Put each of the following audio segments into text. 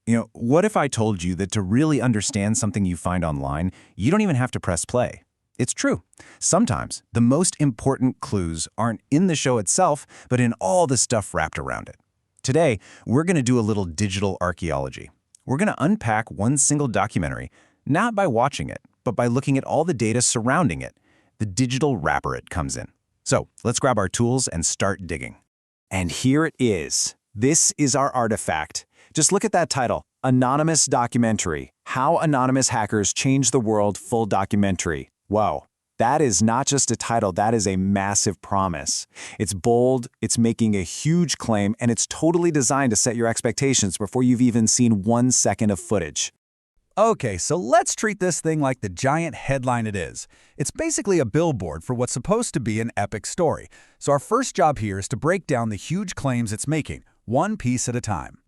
What if I told you that to really understand something you find online, you don't even have to press play? It's true. Sometimes the most important clues aren't in the show itself, but in all the stuff wrapped around it. Today, we're going to do a little digital archaeology. We're going to unpack one single documentary, not by watching it, but by looking at all the data surrounding it, the digital wrapper it comes in. So let's grab our tools and start digging. And here it is. This is our artifact. Just look at that title, Anonymous Documentary, How Anonymous Hackers Changed the World Full Documentary. Whoa, that is not just a title, that is a massive promise. It's bold, it's making a huge claim, and it's totally designed to set your expectations before you've even seen 1 second of footage. Okay, so let's treat this thing like the giant headline it is. It's basically a billboard for what's supposed to be an epic story. So our first job here is to break down the huge claims it's making, one piece at a time.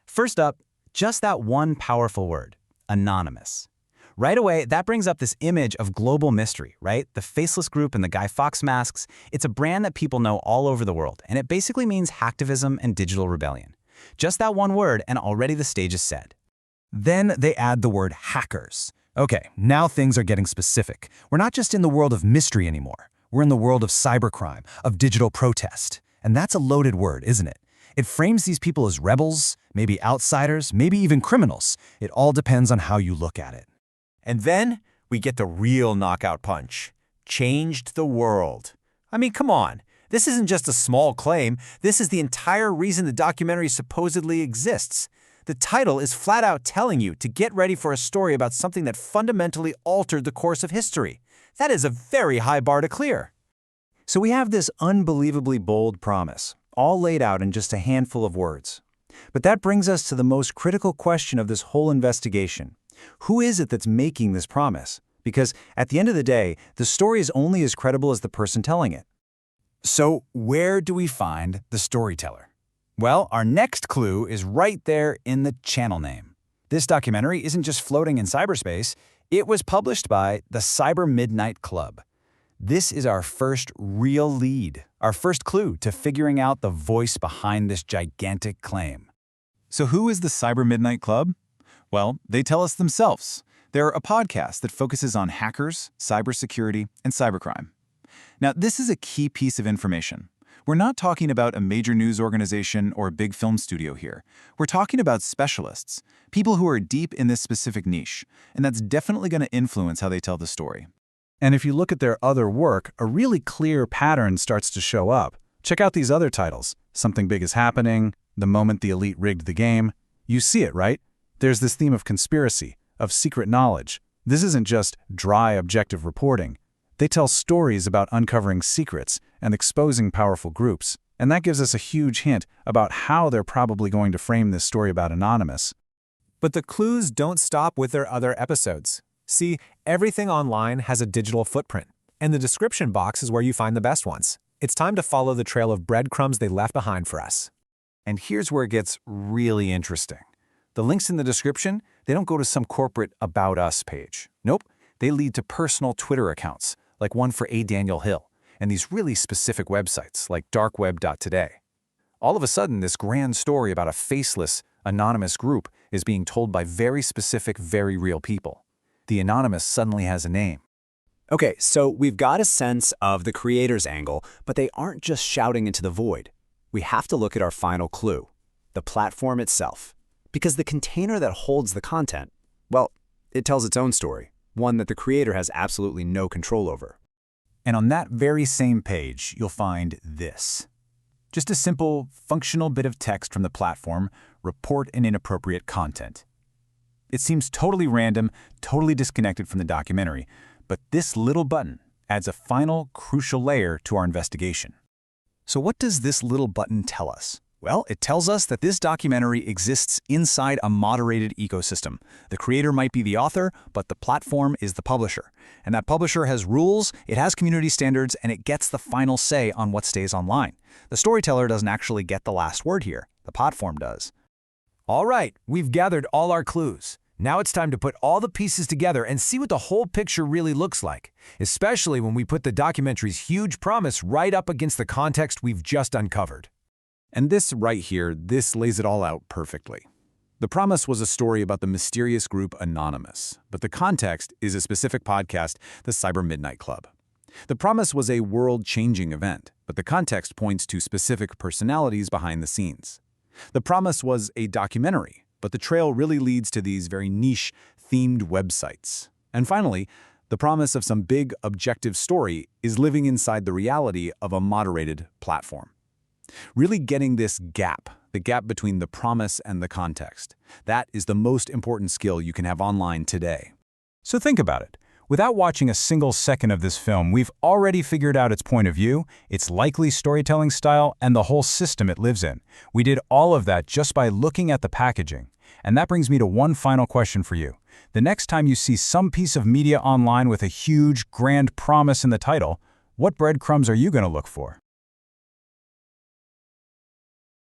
First up, just that one powerful word, anonymous. Right away, that brings up this image of global mystery, right? The faceless group and the Guy Fawkes masks. It's a brand that people know all over the world, and it basically means hacktivism and digital rebellion. Just that one word, and already the stage is set. Then they add the word hackers. Okay, now things are getting specific. We're not just in the world of mystery anymore. We're in the world of cybercrime, of digital protest. And that's a loaded word, isn't it? It frames these people as rebels, maybe outsiders, maybe even criminals. It all depends on how you look at it. And then we get the real knockout punch. Changed the world. I mean, come on. This isn't just a small claim. This is the entire reason the documentary supposedly exists. The title is flat out telling you to get ready for a story about something that fundamentally altered the course of history. That is a very high bar to clear. So we have this unbelievably bold promise, all laid out in just a handful of words. But that brings us to the most critical question of this whole investigation. Who is it that's making this promise? Because at the end of the day, the story is only as credible as the person telling it. So where do we find the storyteller? Well, our next clue is right there in the channel name. This documentary isn't just floating in cyberspace. It was published by the Cyber Midnight Club. This is our first real lead, our first clue to figuring out the voice behind this gigantic claim. So who is the Cyber Midnight Club? Well, they tell us themselves. They're a podcast that focuses on hackers, cybersecurity, and cybercrime. Now, this is a key piece of information. We're not talking about a major news organization or a big film studio here. We're talking about specialists, people who are deep in this specific niche, and that's definitely going to influence how they tell the story. And if you look at their other work, a really clear pattern starts to show up. Check out these other titles. Something Big is Happening, The Moment the Elite Rigged the Game. You see it, right? There's this theme of conspiracy, of secret knowledge. This isn't just dry, objective reporting. They tell stories about uncovering secrets and exposing powerful groups, and that gives us a huge hint about how they're probably going to frame this story about Anonymous. But the clues don't stop with their other episodes. See, everything online has a digital footprint, and the description box is where you find the best ones. It's time to follow the trail of breadcrumbs they left behind for us. And here's where it gets really interesting. The links in the description, they don't go to some corporate About Us page. Nope, they lead to personal Twitter accounts, like one for A. Daniel Hill, and these really specific websites like darkweb.today. All of a sudden, this grand story about a faceless, anonymous group is being told by very specific, very real people. The anonymous suddenly has a name. Okay, so we've got a sense of the creator's angle, but they aren't just shouting into the void. We have to look at our final clue, the platform itself. Because the container that holds the content, well, it tells its own story, one that the creator has absolutely no control over. And on that very same page, you'll find this. Just a simple, functional bit of text from the platform, report an inappropriate content. It seems totally random, totally disconnected from the documentary, but this little button adds a final, crucial layer to our investigation. So what does this little button tell us? Well, it tells us that this documentary exists inside a moderated ecosystem. The creator might be the author, but the platform is the publisher. And that publisher has rules, it has community standards, and it gets the final say on what stays online. The storyteller doesn't actually get the last word here. The platform does. All right, we've gathered all our clues. Now it's time to put all the pieces together and see what the whole picture really looks like, especially when we put the documentary's huge promise right up against the context we've just uncovered. And this right here, this lays it all out perfectly. The Promise was a story about the mysterious group Anonymous, but the context is a specific podcast, the Cyber Midnight Club. The Promise was a world-changing event, but the context points to specific personalities behind the scenes. The Promise was a documentary, but the trail really leads to these very niche, themed websites. And finally, the promise of some big, objective story is living inside the reality of a moderated platform. Really getting this gap, the gap between the promise and the context, that is the most important skill you can have online today. So think about it. Without watching a single second of this film, we've already figured out its point of view, its likely storytelling style, and the whole system it lives in. We did all of that just by looking at the packaging. And that brings me to one final question for you. The next time you see some piece of media online with a huge, grand promise in the title, what breadcrumbs are you going to look for?